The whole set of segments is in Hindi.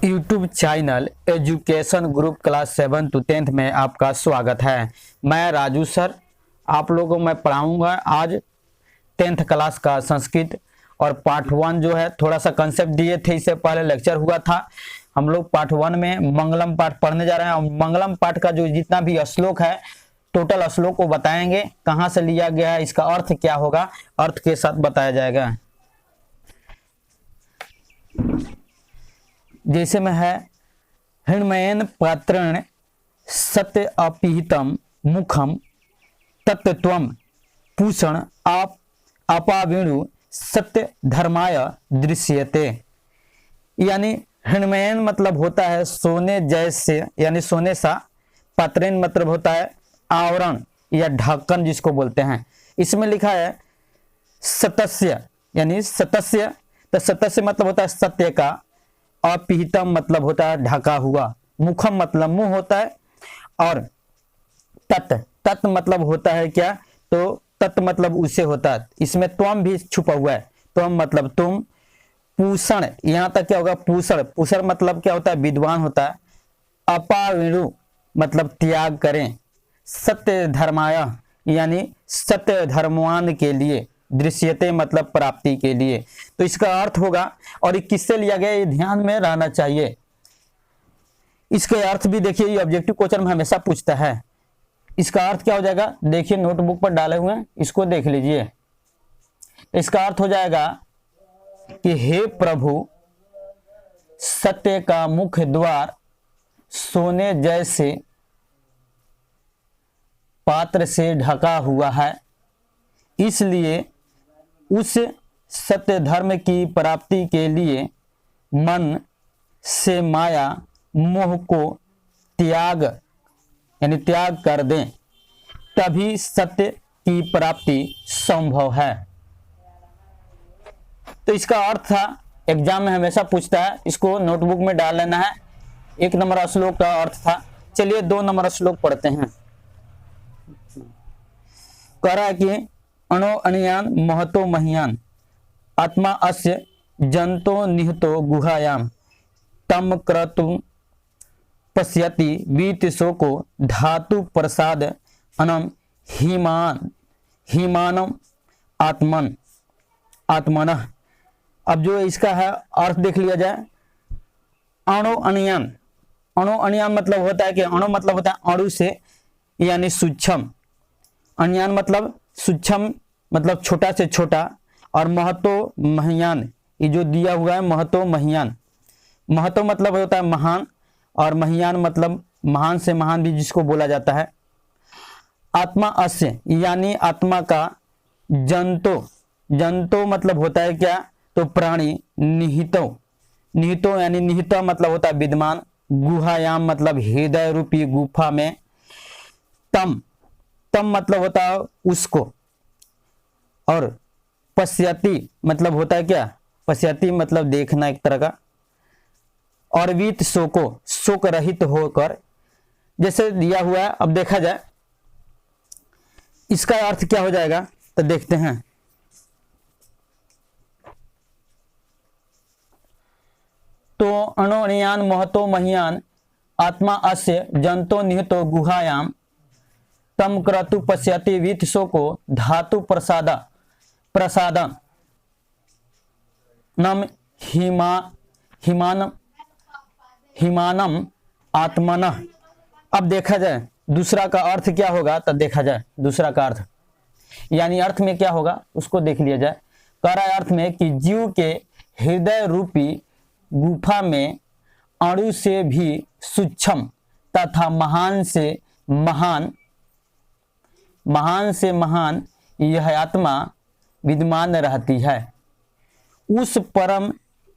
YouTube channel education group class 7 to 10th में आपका स्वागत है। मैं राजू सर आप लोगों को मैं पढ़ाऊंगा आज 10th क्लास का संस्कृत और पार्ट 1 जो है थोड़ा सा कंसेप्ट दिए थे, इससे पहले लेक्चर हुआ था। हम लोग पार्ट 1 में मंगलम पाठ पढ़ने जा रहे हैं और मंगलम पाठ का जो जितना भी श्लोक है टोटल श्लोक को बताएंगे, कहाँ से लिया गया है, इसका अर्थ क्या होगा, अर्थ के साथ बताया जाएगा। जैसे में है हृण्मयेन पात्रेण सत्य अपिहितम मुखम तत्त्वम पूषण आप अपावेणु सत्य धर्माय दृश्यते। यानी हृण्मयेन मतलब होता है सोने जैसे, यानी सोने सा। पात्रेण मतलब होता है आवरण या ढक्कन जिसको बोलते हैं। इसमें लिखा है सतस्य, यानी सतस्य, तो सतस्य मतलब होता है सत्य का। अपिहितम मतलब होता है ढका हुआ। मुखम मतलब मुंह होता है। और तत्, तत् मतलब होता है क्या, तो तत् मतलब उसे होता है। इसमें त्वम भी छुपा हुआ है। त्वम मतलब तुम। पूषण, यहाँ तक क्या होगा पूषण, पूषण मतलब क्या होता है विद्वान होता है। अपावेणु मतलब त्याग करें। सत्य धर्माय यानी सत्य धर्मवान के लिए। दृश्यते मतलब प्राप्ति के लिए। तो इसका अर्थ होगा, और ये किससे लिया गया ये ध्यान में रहना चाहिए। इसके अर्थ भी देखिए, ये ऑब्जेक्टिव क्वेश्चन में हमेशा पूछता है। इसका अर्थ क्या हो जाएगा, देखिए नोटबुक पर डाले हुए हैं, इसको देख लीजिए। इसका अर्थ हो जाएगा कि हे प्रभु, सत्य का मुख्य द्वार सोने जैसे पात्र से ढका हुआ है, इसलिए उस सत्य धर्म की प्राप्ति के लिए मन से माया मोह को त्याग, यानी त्याग कर दें, तभी सत्य की प्राप्ति संभव है। तो इसका अर्थ था, एग्जाम में हमेशा पूछता है, इसको नोटबुक में डाल लेना है। 1 नंबर श्लोक का अर्थ था। चलिए 2 नंबर श्लोक पढ़ते हैं। कह रहा है कि अणो अणियान महतो मह्यान आत्मा अस्य जंतो निहतो गुहायाम तम क्रतु पश्यति वीत शोको धातु प्रसाद अनम हिमानम आत्मन आत्मनः। अब जो इसका है अर्थ देख लिया जाए। अणो अणियान, अणो अणियान मतलब होता है कि अणु मतलब होता है अणु से, यानी सूक्ष्म। अणियान मतलब सूक्ष्म मतलब छोटा से छोटा। और महतो मह्यान, ये जो दिया हुआ है महतो मह्यान। महतो मतलब होता है महान, और मह्यान मतलब महान से महान भी जिसको बोला जाता है। आत्मा अस्य यानी आत्मा का। जंतो, जंतो मतलब होता है क्या, तो प्राणी। निहितो, निहितो यानी निहिता मतलब होता है विद्वान। गुहायाम मतलब हृदय रूपी गुफा में। तम, तम मतलब होता है उसको। और पश्यति मतलब होता है क्या, पश्यति मतलब देखना एक तरह का। और वीत शोको, शोक रहित होकर, जैसे दिया हुआ है। अब देखा जाए इसका अर्थ क्या हो जाएगा, तो देखते हैं। तो अणोणियान महतो मह्यान आत्मा अस्य जंतो निहितो गुहायाम तम क्रतु पश्यति वीत शोको धातु प्रसादम नम हिमानम आत्मनः। अब देखा जाए दूसरा का अर्थ क्या होगा, तब देखा जाए दूसरा का अर्थ, यानी अर्थ में क्या होगा उसको देख लिया जाए। कह रहा है अर्थ में कि जीव के हृदय रूपी गुफा में अणु से भी सूक्ष्म तथा महान से महान यह आत्मा विद्यमान रहती है। उस परम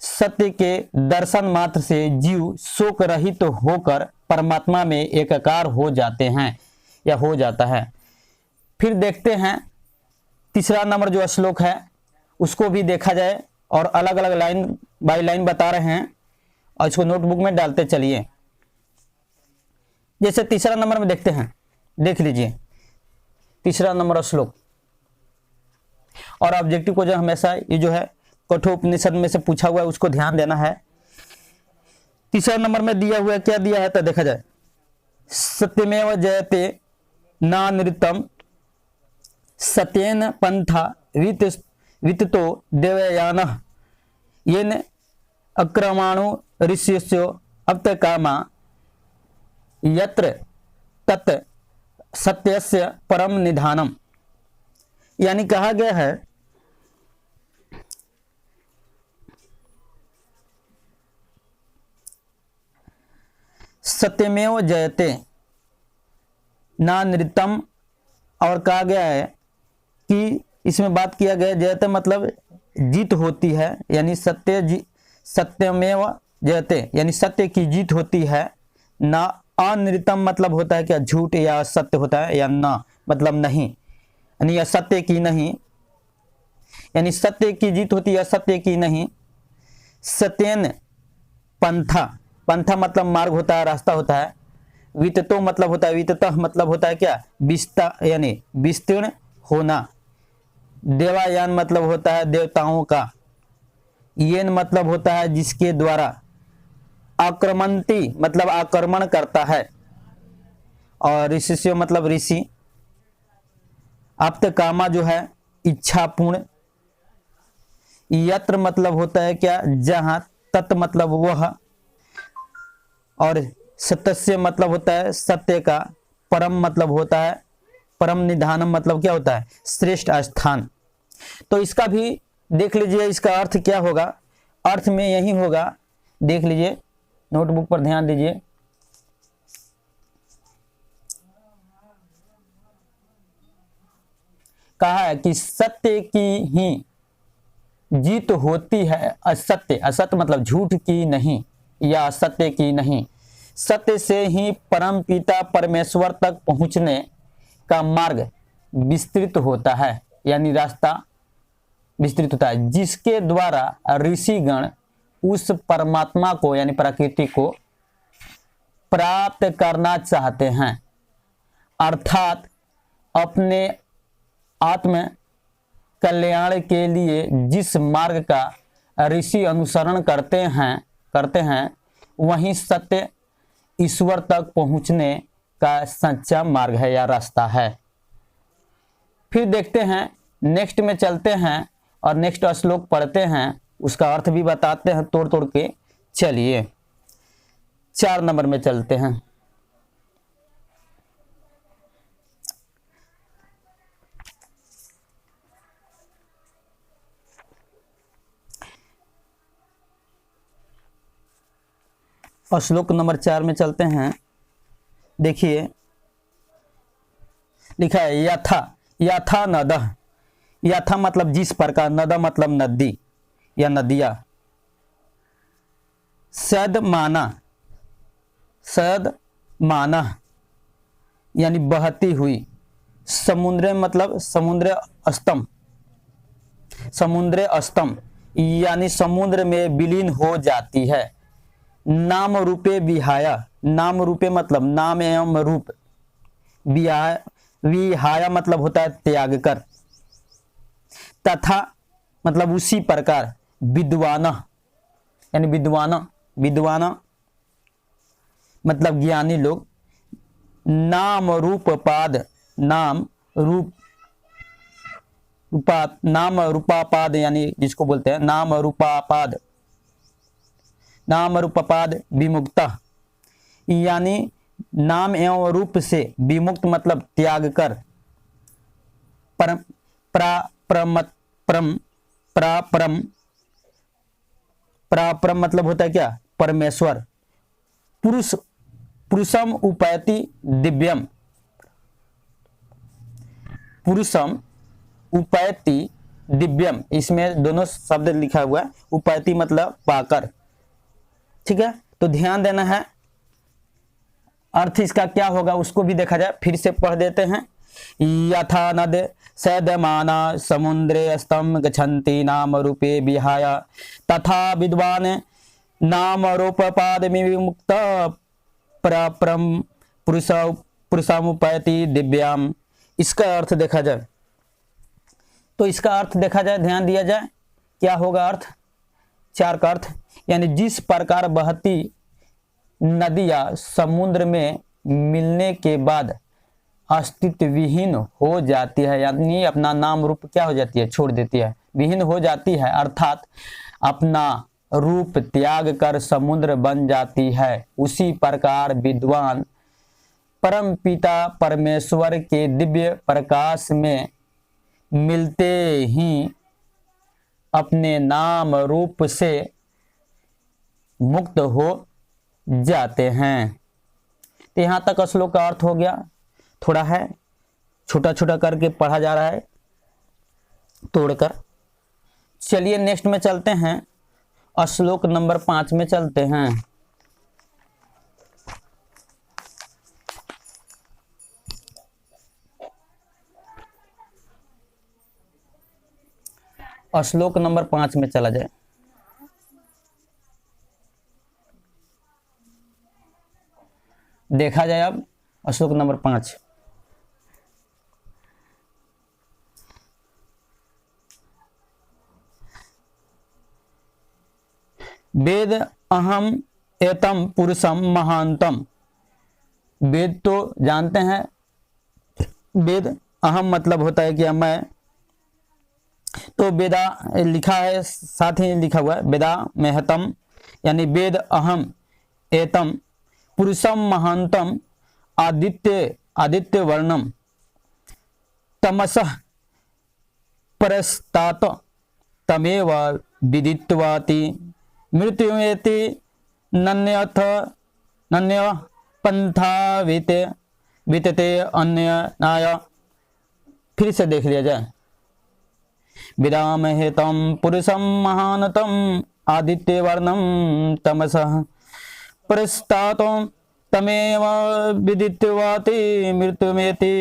सत्य के दर्शन मात्र से जीव शोक रहित होकर परमात्मा में एकाकार हो जाते हैं या हो जाता है। फिर देखते हैं तीसरा नंबर जो श्लोक है उसको भी देखा जाए, और अलग अलग लाइन बाय लाइन बता रहे हैं और इसको नोटबुक में डालते चलिए। जैसे तीसरा नंबर में देखते हैं, देख लीजिए तीसरा नंबर श्लोक। और ऑब्जेक्टिव को जो हमेशा ये जो है कठोपनिषद में से पूछा हुआ है उसको ध्यान देना है। तीसरा नंबर में दिया हुआ क्या दिया है तो देखा जाए, सत्यमेव जयते नानृतम सत्येन पंथा विततो देवयानः येन अक्रमाणु ऋष्यस्यो अप्तकामा यत्र तत् सत्यस्य परम निधानम। यानी कहा गया है सत्यमेव जयते ना नृतम, और कहा गया है कि इसमें बात किया गया जयते मतलब जीत होती है, यानी सत्यमेव जयते यानी सत्य की जीत होती है। ना अनृतम मतलब होता है क्या, झूठ या सत्य होता है, या ना मतलब नहीं, यानी असत्य की नहीं, यानी सत्य की जीत होती है असत्य की नहीं। सत्येन पंथा, पंथा मतलब मार्ग होता है, रास्ता होता है। विततो मतलब होता है, विततः मतलब होता है क्या, विस्तार यानी विस्तीर्ण होना। देवायान मतलब होता है देवताओं का। येन मतलब होता है जिसके द्वारा। आक्रमंती मतलब आक्रमण करता है। और ऋषि मतलब ऋषि। आप्त कामा जो है इच्छापूर्ण। यत्र मतलब होता है क्या, जहां। तत् मतलब वह। और सत्य मतलब होता है सत्य का। परम मतलब होता है, परम निधानम मतलब क्या होता है, श्रेष्ठ स्थान। तो इसका भी देख लीजिए, इसका अर्थ क्या होगा, अर्थ में यही होगा, देख लीजिए, नोटबुक पर ध्यान दीजिए। कहा है कि सत्य की ही जीत होती है असत्य, असत्य मतलब झूठ की नहीं या असत्य की नहीं। सत्य से ही परम पिता परमेश्वर तक पहुंचने का मार्ग विस्तृत होता है, यानी रास्ता विस्तृत होता है, जिसके द्वारा ऋषिगण उस परमात्मा को यानी प्रकृति को प्राप्त करना चाहते हैं। अर्थात अपने आत्म कल्याण के लिए जिस मार्ग का ऋषि अनुसरण करते हैं वही सत्य ईश्वर तक पहुंचने का सच्चा मार्ग है या रास्ता है। फिर देखते हैं, नेक्स्ट में चलते हैं और नेक्स्ट श्लोक पढ़ते हैं, उसका अर्थ भी बताते हैं तोड़ तोड़ के। चलिए 4 नंबर में चलते हैं। और श्लोक नंबर 4 में चलते हैं। देखिए लिखा है यथा, यथा नदः, यथा मतलब जिस प्रकार, नदा मतलब नदी या नदिया। सद माना यानी बहती हुई। समुद्र मतलब समुद्र अस्तम, समुद्र अस्तम यानी समुद्र में विलीन हो जाती है। नाम रूपे विहाया, नाम रूपे मतलब नाम एवं रूप। विहाया मतलब होता है त्याग कर। तथा मतलब उसी प्रकार। विद्वाना यानी विद्वाना मतलब ज्ञानी लोग। नाम रूपपाद, नाम रूपापाद यानी जिसको बोलते हैं नाम रूपापाद विमुक्ता, यानी नाम एवं रूप से विमुक्त मतलब त्याग कर। प्रापरम मतलब होता है क्या, परमेश्वर। पुरुषम उपैति दिव्यम, पुरुषम उपैति दिव्यम, इसमें दोनों शब्द लिखा हुआ है। उपैति मतलब पाकर, ठीक है। तो ध्यान देना है, अर्थ इसका क्या होगा उसको भी देखा जाए। फिर से पढ़ देते हैं। यथा नद सैदमाना समुद्रे स्तम गच्छन्ति नाम रूपे विहाय तथा विद्वान नाम रूपपाद विमुक्त परम पुरुषमुपैति दिव्याम। इसका अर्थ देखा जाए तो इसका अर्थ देखा जाए, ध्यान दिया जाए क्या होगा अर्थ। 4 का अर्थ यानी जिस प्रकार बहती नदियाँ समुद्र में मिलने के बाद अस्तित्व विहीन हो जाती है, यानी अपना नाम रूप क्या हो जाती है, छोड़ देती है, विहीन हो जाती है, अर्थात अपना रूप त्याग कर समुद्र बन जाती है। उसी प्रकार विद्वान परम पिता परमेश्वर के दिव्य प्रकाश में मिलते ही अपने नाम रूप से मुक्त हो जाते हैं। तो यहाँ तक श्लोक का अर्थ हो गया, थोड़ा है छोटा छोटा करके पढ़ा जा रहा है तोड़कर। चलिए नेक्स्ट में चलते हैं, श्लोक नंबर 5 में चलते हैं। श्लोक नंबर 5 में चला जाए। देखा जाए अब श्लोक नंबर 5। वेद अहम एतम पुरुषम महानतम। वेद तो जानते हैं, वेद अहम मतलब होता है कि मैं, तो वेदा लिखा है, साथ ही लिखा हुआ है वेदा में हतम, यानी वेद अहम एतम पुरुषम महानतम आदित्य वर्णम तमसः परस्तात तमेव विदित्वाति मृत्युमेति नन्यथ नन्य पंथा वितते अन्यनाय। फिर से देख लिया जाए। विदामहे तम पुरुषम महानतम आदित्य वर्णम तमसः परस्तात तमेव विदित्वाति मृत्युमेति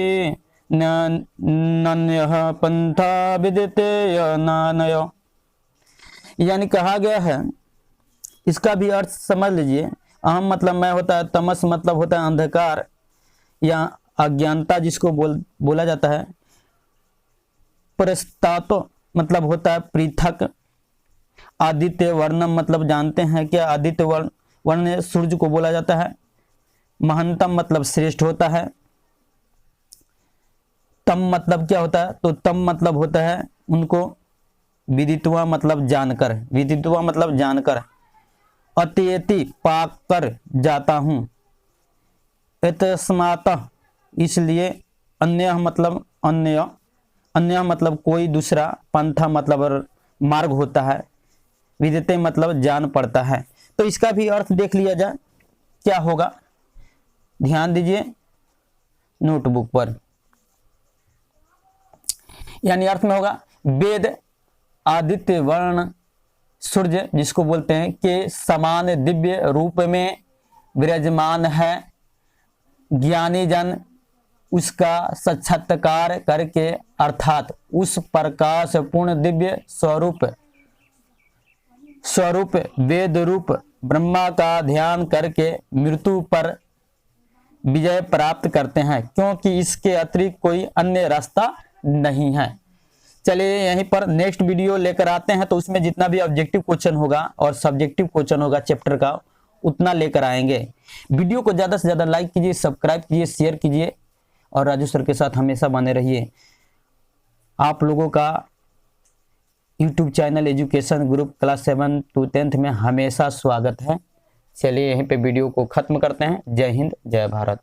नन्यः पंथा विदिते नानय। यानी कहा गया है, इसका भी अर्थ समझ लीजिए। अहम मतलब मैं होता है, तमस मतलब होता है अंधकार या अज्ञानता जिसको बोला जाता है, परस्तातो मतलब होता है पृथक, आदित्य वर्णम मतलब जानते हैं क्या आदित्य वर्ण सूर्य को बोला जाता है, महंतम मतलब श्रेष्ठ होता है, तम मतलब क्या होता है, तो तम मतलब होता है उनको, विदित्वा मतलब जानकर, विदित्वा मतलब जानकर, अत्यति पाक कर जाता हूं, एतस्मात् इसलिए, अन्य मतलब अन्य मतलब कोई दूसरा, पंथा मतलब मार्ग होता है, विदिते मतलब जान पड़ता है। तो इसका भी अर्थ देख लिया जाए क्या होगा, ध्यान दीजिए नोटबुक पर। यानी अर्थ में होगा वेद आदित्य वर्ण सूर्य जिसको बोलते हैं के समान दिव्य रूप में विराजमान है, ज्ञानी जन उसका साक्षात्कार करके अर्थात उस प्रकाश पूर्ण दिव्य स्वरूप वेद रूप ब्रह्मा का ध्यान करके मृत्यु पर विजय प्राप्त करते हैं, क्योंकि इसके अतिरिक्त कोई अन्य रास्ता नहीं है। चलिए यहीं पर नेक्स्ट वीडियो लेकर आते हैं, तो उसमें जितना भी ऑब्जेक्टिव क्वेश्चन होगा और सब्जेक्टिव क्वेश्चन होगा चैप्टर का उतना लेकर आएंगे। वीडियो को ज़्यादा से ज़्यादा लाइक कीजिए, सब्सक्राइब कीजिए, शेयर कीजिए और राजू सर के साथ हमेशा बने रहिए। आप लोगों का YouTube channel education group class 7 to 10th में हमेशा स्वागत है। चलिए यहीं पे वीडियो को ख़त्म करते हैं। जय हिंद, जय भारत।